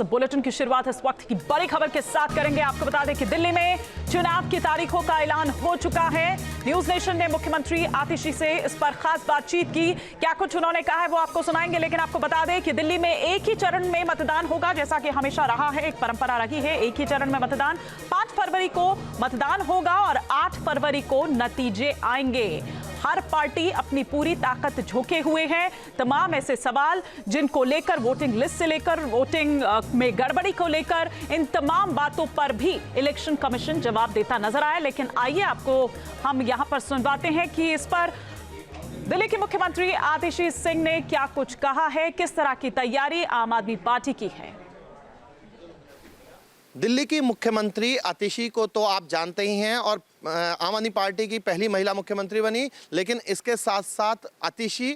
Bulletin की शुरुआत इस वक्त की बड़ी खबर के साथ करेंगे। आपको बता दें कि दिल्ली में चुनाव की तारीखों का ऐलान हो चुका है। न्यूज नेशन ने मुख्यमंत्री आतिशी से इस पर खास बातचीत की। क्या कुछ उन्होंने कहा है वो आपको सुनाएंगे, लेकिन आपको बता दें कि दिल्ली में एक ही चरण में मतदान होगा, जैसा कि हमेशा रहा है, एक परंपरा रही है। एक ही चरण में मतदान, 5 फरवरी को मतदान होगा और 8 फरवरी को नतीजे आएंगे। हर पार्टी अपनी पूरी ताकत झोंके हुए हैं। तमाम ऐसे सवाल जिनको लेकर, वोटिंग लिस्ट से लेकर वोटिंग में गड़बड़ी को लेकर, इन तमाम बातों पर भी इलेक्शन कमीशन जवाब देता नजर आया। लेकिन आइए आपको हम यहां पर सुनवाते हैं कि इस पर दिल्ली के मुख्यमंत्री आतिशी सिंह ने क्या कुछ कहा है, किस तरह की तैयारी आम आदमी पार्टी की है। दिल्ली की मुख्यमंत्री आतिशी को तो आप जानते ही हैं और आम आदमी पार्टी की पहली महिला मुख्यमंत्री बनी, लेकिन इसके साथ साथ आतिशी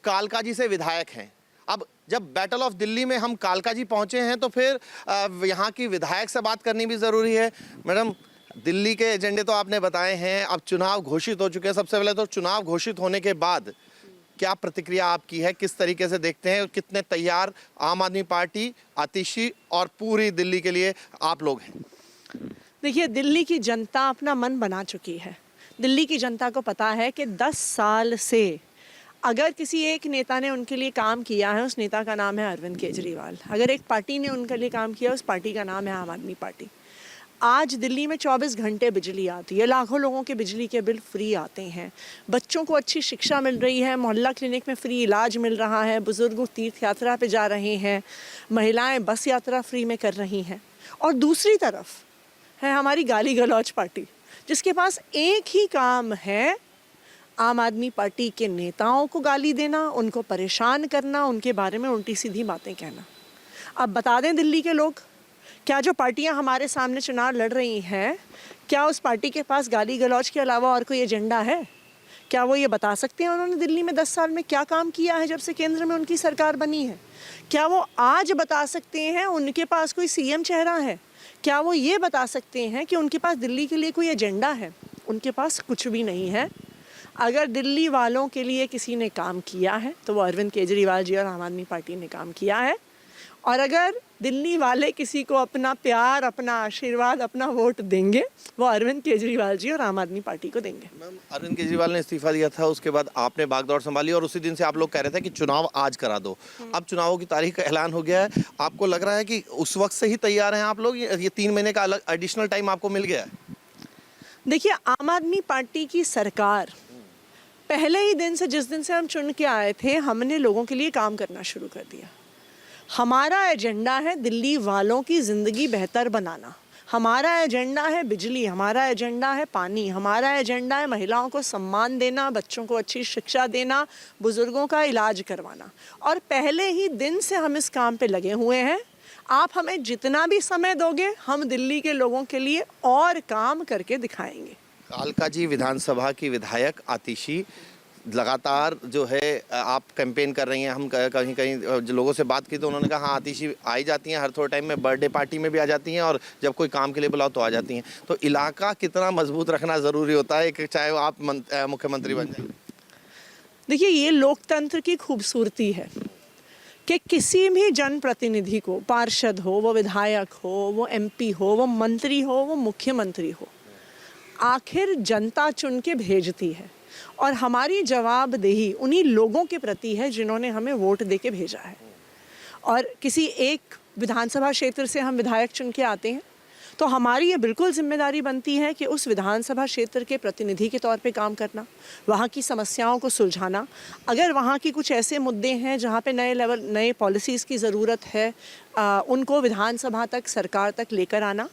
कालकाजी से विधायक हैं। अब जब बैटल ऑफ दिल्ली में हम कालकाजी पहुंचे हैं तो फिर यहाँ की विधायक से बात करनी भी ज़रूरी है। मैडम, दिल्ली के एजेंडे तो आपने बताए हैं, अब चुनाव घोषित हो चुके हैं। सबसे पहले तो चुनाव घोषित होने के बाद क्या प्रतिक्रिया आपकी है, किस तरीके से देखते हैं, कितने तैयार आम आदमी पार्टी, आतिशी और पूरी दिल्ली के लिए आप लोग हैं? देखिए, दिल्ली की जनता अपना मन बना चुकी है। दिल्ली की जनता को पता है कि 10 साल से अगर किसी एक नेता ने उनके लिए काम किया है, उस नेता का नाम है अरविंद केजरीवाल। अगर एक पार्टी ने उनके लिए काम किया, उस पार्टी का नाम है आम आदमी पार्टी। आज दिल्ली में 24 घंटे बिजली आती है, लाखों लोगों के बिजली के बिल फ्री आते हैं, बच्चों को अच्छी शिक्षा मिल रही है, मोहल्ला क्लिनिक में फ्री इलाज मिल रहा है, बुजुर्ग तीर्थ यात्रा पे जा रहे हैं, महिलाएं बस यात्रा फ्री में कर रही हैं। और दूसरी तरफ है हमारी गाली गलौज पार्टी, जिसके पास एक ही काम है, आम आदमी पार्टी के नेताओं को गाली देना, उनको परेशान करना, उनके बारे में उल्टी सीधी बातें कहना। अब बता दें दिल्ली के लोग, क्या जो पार्टियां हमारे सामने चुनाव लड़ रही हैं, क्या उस पार्टी के पास गाली गलौज के अलावा और कोई एजेंडा है? क्या वो ये बता सकते हैं उन्होंने दिल्ली में 10 साल में क्या काम किया है जब से केंद्र में उनकी सरकार बनी है? क्या वो आज बता सकते हैं उनके पास कोई सीएम चेहरा है? क्या वो ये बता सकते हैं कि उनके पास दिल्ली के लिए कोई एजेंडा है? उनके पास कुछ भी नहीं है। अगर दिल्ली वालों के लिए किसी ने काम किया है तो वो अरविंद केजरीवाल जी और आम आदमी पार्टी ने काम किया है। और अगर दिल्ली वाले किसी को अपना प्यार, अपना आशीर्वाद, अपना वोट देंगे, वो अरविंद केजरीवाल जी और आम आदमी पार्टी को देंगे। मैम, अरविंद केजरीवाल ने इस्तीफा दिया था, उसके बाद आपने बागडोर संभाली और उसी दिन से आप लोग कह रहे थे कि चुनाव आज करा दो। अब चुनावों की तारीख का ऐलान हो गया है, आपको लग रहा है कि उस वक्त से ही तैयार हैं आप लोग? ये 3 महीने का अलग एडिशनल टाइम आपको मिल गया है? देखिए, आम आदमी पार्टी की सरकार पहले ही दिन से, जिस दिन से हम चुन के आए थे, हमने लोगों के लिए काम करना शुरू कर दिया। हमारा एजेंडा है दिल्ली वालों की ज़िंदगी बेहतर बनाना। हमारा एजेंडा है बिजली, हमारा एजेंडा है पानी, हमारा एजेंडा है महिलाओं को सम्मान देना, बच्चों को अच्छी शिक्षा देना, बुजुर्गों का इलाज करवाना। और पहले ही दिन से हम इस काम पे लगे हुए हैं। आप हमें जितना भी समय दोगे, हम दिल्ली के लोगों के लिए और काम करके दिखाएंगे। कालकाजी विधानसभा की विधायक आतिशी, लगातार जो है आप कैंपेन कर रही हैं। हम कहीं कहीं जो लोगों से बात की तो उन्होंने कहा हाँ, आतिशी आई जाती हैं हर थोड़े टाइम में, बर्थडे पार्टी में भी आ जाती हैं और जब कोई काम के लिए बुलाओ तो आ जाती हैं। तो इलाका कितना मजबूत रखना ज़रूरी होता है, चाहे आप मुख्यमंत्री बन जाए? देखिए, ये लोकतंत्र की खूबसूरती है कि किसी भी जनप्रतिनिधि को, पार्षद हो, वो विधायक हो, वो एमपी हो, वो मंत्री हो, वो मुख्यमंत्री हो, आखिर जनता चुन के भेजती है। और हमारी जवाबदेही उन्हीं लोगों के प्रति है जिन्होंने हमें वोट दे के भेजा है। और किसी एक विधानसभा क्षेत्र से हम विधायक चुन के आते हैं तो हमारी ये बिल्कुल जिम्मेदारी बनती है कि उस विधानसभा क्षेत्र के प्रतिनिधि के तौर पे काम करना, वहाँ की समस्याओं को सुलझाना। अगर वहाँ की कुछ ऐसे मुद्दे हैं जहाँ पे नए पॉलिसीज़ की ज़रूरत है, उनको विधानसभा तक, सरकार तक लेकर आना।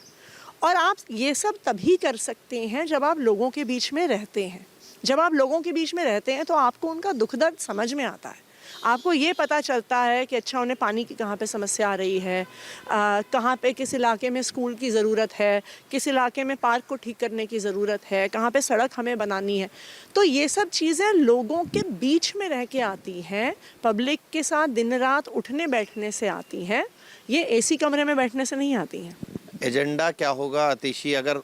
और आप ये सब तभी कर सकते हैं जब आप लोगों के बीच में रहते हैं। जब आप लोगों के बीच में रहते हैं तो आपको उनका दुख दर्द समझ में आता है। आपको ये पता चलता है कि अच्छा, उन्हें पानी की कहाँ पे समस्या आ रही है, कहाँ पे किस इलाके में स्कूल की ज़रूरत है, किस इलाके में पार्क को ठीक करने की ज़रूरत है, कहाँ पे सड़क हमें बनानी है। तो ये सब चीज़ें लोगों के बीच में रह के आती हैं, पब्लिक के साथ दिन रात उठने बैठने से आती हैं, ये एसी कमरे में बैठने से नहीं आती हैं। एजेंडा क्या होगा आतिशी? अगर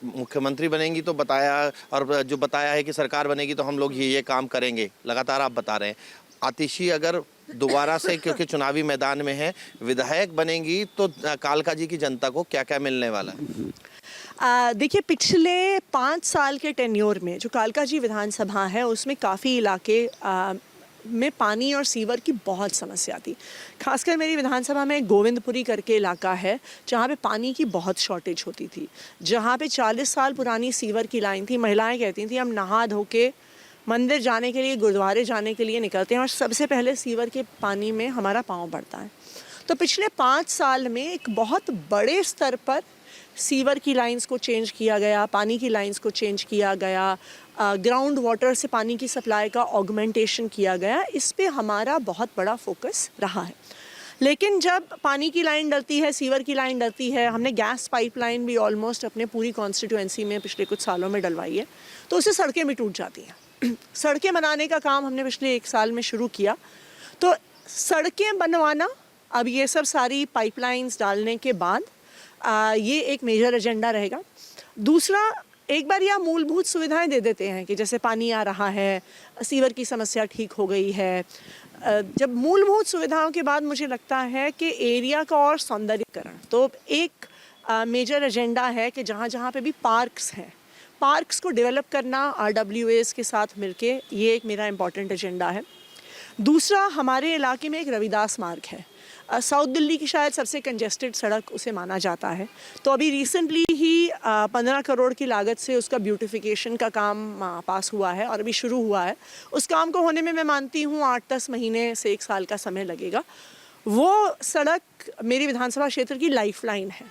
मुख्यमंत्री बनेंगी तो बताया, और जो बताया है कि सरकार बनेगी तो हम लोग ये काम करेंगे, लगातार आप बता रहे हैं। आतिशी, अगर दोबारा से क्योंकि चुनावी मैदान में है, विधायक बनेंगी तो कालका जी की जनता को क्या क्या मिलने वाला है? देखिए, पिछले 5 साल के टेन्योर में जो कालका जी विधानसभा है उसमें काफ़ी इलाके में पानी और सीवर की बहुत समस्या थी। खासकर मेरी विधानसभा में गोविंदपुरी करके इलाका है जहाँ पे पानी की बहुत शॉर्टेज होती थी, जहाँ पे 40 साल पुरानी सीवर की लाइन थी। महिलाएं कहती थी हम नहा धो के मंदिर जाने के लिए, गुरुद्वारे जाने के लिए निकलते हैं और सबसे पहले सीवर के पानी में हमारा पाँव पड़ता है। तो पिछले 5 साल में एक बहुत बड़े स्तर पर सीवर की लाइंस को चेंज किया गया, पानी की लाइंस को चेंज किया गया, ग्राउंड वाटर से पानी की सप्लाई का ऑगमेंटेशन किया गया। इस पे हमारा बहुत बड़ा फोकस रहा है। लेकिन जब पानी की लाइन डलती है, सीवर की लाइन डलती है, हमने गैस पाइपलाइन भी ऑलमोस्ट अपने पूरी कॉन्स्टिट्यूएंसी में पिछले कुछ सालों में डलवाई है, तो उससे सड़कें भी टूट जाती हैं। सड़कें बनाने का काम हमने पिछले 1 साल में शुरू किया। तो सड़कें बनवाना, अब ये सब सारी पाइपलाइंस डालने के बाद ये एक मेजर एजेंडा रहेगा। दूसरा, एक बार यह मूलभूत सुविधाएं दे देते हैं कि जैसे पानी आ रहा है, सीवर की समस्या ठीक हो गई है। जब मूलभूत सुविधाओं के बाद मुझे लगता है कि एरिया का और सौंदर्यीकरण, तो एक मेजर एजेंडा है कि जहाँ जहाँ पे भी पार्क्स हैं, पार्क्स को डेवलप करना RWAs के साथ मिलके, ये एक मेरा इम्पॉर्टेंट एजेंडा है। दूसरा, हमारे इलाके में एक रविदास मार्ग है, साउथ दिल्ली की शायद सबसे कंजेस्टेड सड़क उसे माना जाता है। तो अभी रिसेंटली ही 15 करोड़ की लागत से उसका ब्यूटिफिकेशन का काम पास हुआ है और अभी शुरू हुआ है। उस काम को होने में मैं मानती हूँ 8-10 महीने से 1 साल का समय लगेगा। वो सड़क मेरी विधानसभा क्षेत्र की लाइफलाइन है,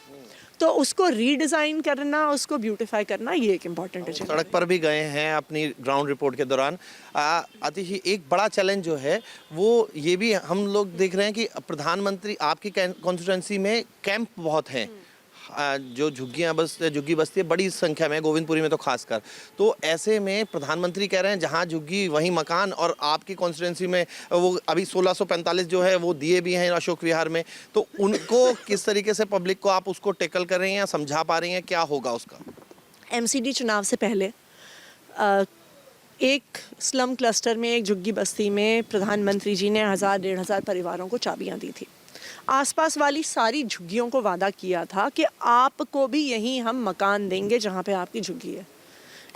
तो उसको रीडिज़ाइन करना, उसको ब्यूटिफाई करना, ये एक इम्पॉर्टेंट है। सड़क पर भी गए हैं अपनी ग्राउंड रिपोर्ट के दौरान। आतिशी, एक बड़ा चैलेंज जो है वो ये भी हम लोग देख रहे हैं कि प्रधानमंत्री आपकी कॉन्स्टिट्यूंसी में कैंप बहुत हैं, जो झुग्गी बस्ती है बड़ी संख्या में, गोविंदपुरी में तो खासकर। तो ऐसे में प्रधानमंत्री कह रहे हैं जहां झुग्गी वहीं मकान, और आपकी कॉन्स्टिट्यूंसी में वो अभी 1645 जो है वो दिए भी हैं अशोक विहार में। तो उनको किस तरीके से पब्लिक को आप उसको टैकल कर रही हैं, समझा पा रही हैं, क्या होगा उसका? MCD चुनाव से पहले एक स्लम क्लस्टर में, एक झुग्गी बस्ती में प्रधानमंत्री जी ने 1000-1500 परिवारों को चाबियां दी थी। आसपास वाली सारी झुग्गियों को वादा किया था कि आपको भी यहीं हम मकान देंगे जहाँ पे आपकी झुग्गी है।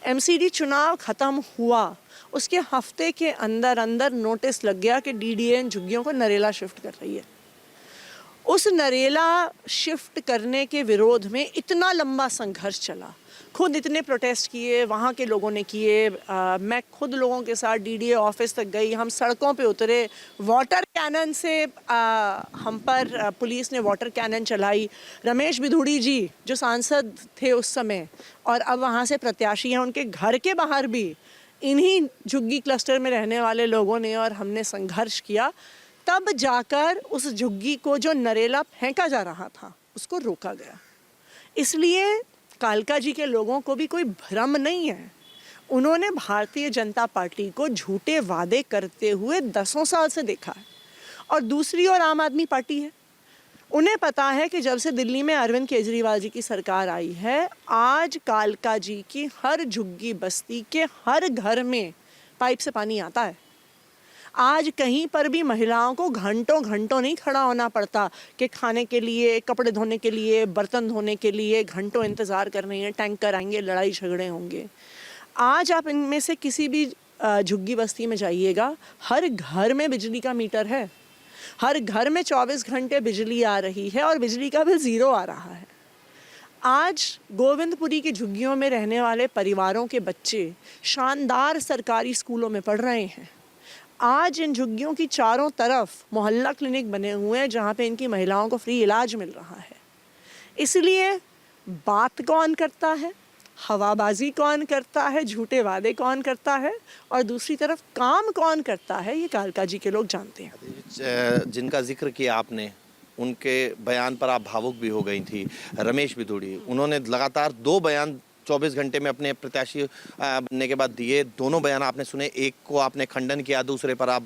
MCD चुनाव ख़त्म हुआ, उसके हफ्ते के अंदर अंदर नोटिस लग गया कि DDA इन झुग्गियों को नरेला शिफ्ट कर रही है। उस नरेला शिफ्ट करने के विरोध में इतना लंबा संघर्ष चला, खुद इतने प्रोटेस्ट किए, वहाँ के लोगों ने किए। मैं खुद लोगों के साथ DDA ऑफिस तक गई, हम सड़कों पे उतरे, वाटर कैनन से हम पर पुलिस ने वाटर कैनन चलाई। रमेश बिधूड़ी जी जो सांसद थे उस समय और अब वहाँ से प्रत्याशी हैं, उनके घर के बाहर भी इन्हीं झुग्गी क्लस्टर में रहने वाले लोगों ने और हमने संघर्ष किया। तब जाकर उस झुग्गी को जो नरेला फेंका जा रहा था उसको रोका गया। इसलिए कालका जी के लोगों को भी कोई भ्रम नहीं है। उन्होंने भारतीय जनता पार्टी को झूठे वादे करते हुए 10 साल से देखा है। और दूसरी ओर आम आदमी पार्टी है, उन्हें पता है कि जब से दिल्ली में अरविंद केजरीवाल जी की सरकार आई है, आज कालका जी की हर झुग्गी बस्ती के हर घर में पाइप से पानी आता है। आज कहीं पर भी महिलाओं को घंटों घंटों नहीं खड़ा होना पड़ता कि खाने के लिए, कपड़े धोने के लिए, बर्तन धोने के लिए घंटों इंतज़ार करने हैं, टैंकर आएंगे, लड़ाई झगड़े होंगे। आज आप इनमें से किसी भी झुग्गी बस्ती में जाइएगा, हर घर में बिजली का मीटर है, हर घर में 24 घंटे बिजली आ रही है और बिजली का बिल 0 आ रहा है। आज गोविंदपुरी की झुग्गियों में रहने वाले परिवारों के बच्चे शानदार सरकारी स्कूलों में पढ़ रहे हैं। आज इन झुग्गियों की चारों तरफ मोहल्ला क्लिनिक बने हुए हैं जहाँ पे इनकी महिलाओं को फ्री इलाज मिल रहा है। इसलिए बात कौन करता है, हवाबाजी कौन करता है, झूठे वादे कौन करता है और दूसरी तरफ काम कौन करता है, ये कालका जी के लोग जानते हैं। जिनका जिक्र किया आपने, उनके बयान पर आप भावुक भी हो गई थी। रमेश बिधूड़ी, उन्होंने लगातार 2 बयान 24 घंटे में अपने प्रत्याशी बनने के बाद दिए। दोनों बयान आपने सुने, एक को आपने खंडन किया, दूसरे पर आप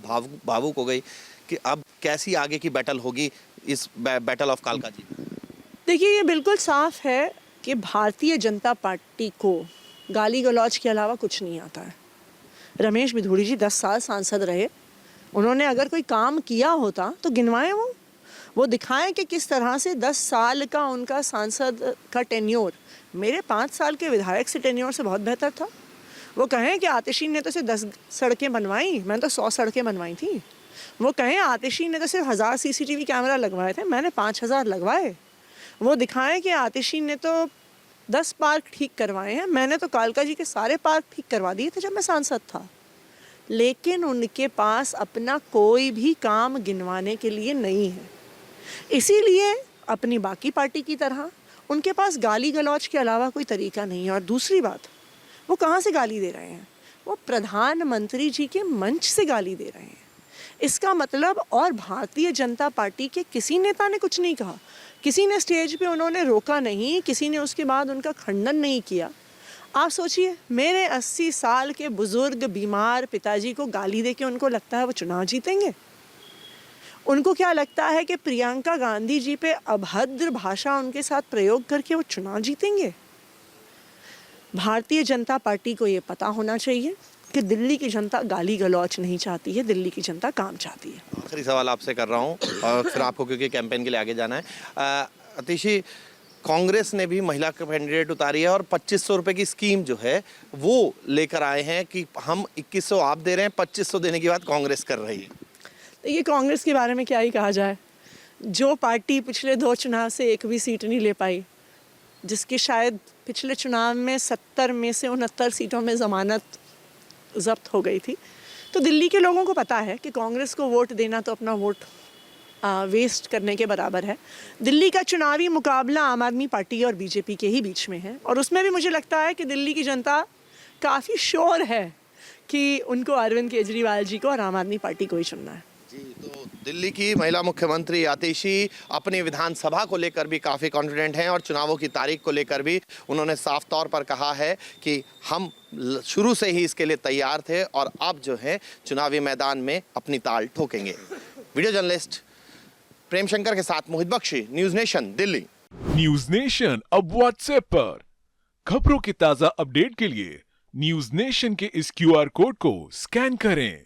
भावुक हो गई कि अब कैसी आगे की बैटल होगी इस बैटल ऑफ कालका जी? देखिए, ये बिल्कुल साफ है कि भारतीय जनता पार्टी को गाली गलौज के अलावा कुछ नहीं आता है। रमेश बिधूड़ी जी 10 साल सांसद रहे, उन्होंने अगर कोई काम किया होता तो गिनवाएं वो दिखाएं कि किस तरह से 10 साल का उनका सांसद का टेन्योर मेरे 5 साल के विधायक से टेन्योर से बहुत बेहतर था। वो कहें कि आतिशी ने तो सिर्फ 10 सड़कें बनवाई, मैंने तो 100 सड़कें बनवाई थी। वो कहें आतिशी ने तो सिर्फ 1000 CCTV कैमरा लगवाए थे, मैंने 5000 लगवाए। वो दिखाएं कि आतिशी ने तो 10 पार्क ठीक करवाए हैं, मैंने तो कालका जी के सारे पार्क ठीक करवा दिए थे जब मैं सांसद था। लेकिन उनके पास अपना कोई भी काम गिनवाने के लिए नहीं है। इसीलिए अपनी बाकी पार्टी की तरह उनके पास गाली गलौज के अलावा कोई तरीका नहीं है। और दूसरी बात, वो कहाँ से गाली दे रहे हैं? वो प्रधानमंत्री जी के मंच से गाली दे रहे हैं। इसका मतलब, और भारतीय जनता पार्टी के किसी नेता ने कुछ नहीं कहा, किसी ने स्टेज पे उन्होंने रोका नहीं, किसी ने उसके बाद उनका खंडन नहीं किया। आप सोचिए, मेरे 80 साल के बुजुर्ग बीमार पिताजी को गाली दे के उनको लगता है वो चुनाव जीतेंगे? उनको क्या लगता है कि प्रियंका गांधी जी पे अभद्र भाषा उनके साथ प्रयोग करके वो चुनाव जीतेंगे? भारतीय जनता पार्टी को ये पता होना चाहिए कि दिल्ली की जनता गाली गलौच नहीं चाहती है, दिल्ली की जनता काम चाहती है। आखिरी सवाल आपसे कर रहा हूँ और फिर आपको, क्योंकि कैंपेन के लिए आगे जाना है। आतिशी, कांग्रेस ने भी महिला कैंडिडेट उतारी है और 2500 रुपए की स्कीम जो है वो लेकर आए हैं कि हम 2100 आप दे रहे हैं, 2500 देने की बात कांग्रेस कर रही है। ये कांग्रेस के बारे में क्या ही कहा जाए, जो पार्टी पिछले 2 चुनाव से एक भी सीट नहीं ले पाई, जिसकी शायद पिछले चुनाव में 70 में से 69 सीटों में ज़मानत जब्त हो गई थी। तो दिल्ली के लोगों को पता है कि कांग्रेस को वोट देना तो अपना वोट वेस्ट करने के बराबर है। दिल्ली का चुनावी मुकाबला आम आदमी पार्टी और बीजेपी के ही बीच में है, और उसमें भी मुझे लगता है कि दिल्ली की जनता काफ़ी श्योर है कि उनको अरविंद केजरीवाल जी को और आम आदमी पार्टी को ही चुनना है। जी, तो दिल्ली की महिला मुख्यमंत्री आतिशी अपनी विधानसभा को लेकर भी काफ़ी कॉन्फिडेंट हैं और चुनावों की तारीख को लेकर भी उन्होंने साफ तौर पर कहा है कि हम शुरू से ही इसके लिए तैयार थे और अब जो है चुनावी मैदान में अपनी ताल ठोकेंगे। वीडियो जर्नलिस्ट प्रेम शंकर के साथ Mohit Bakshi, News Nation, Delhi. News Nation अब व्हाट्सएप पर खबरों की ताजा अपडेट के लिए न्यूज नेशन के इस QR कोड को स्कैन करें।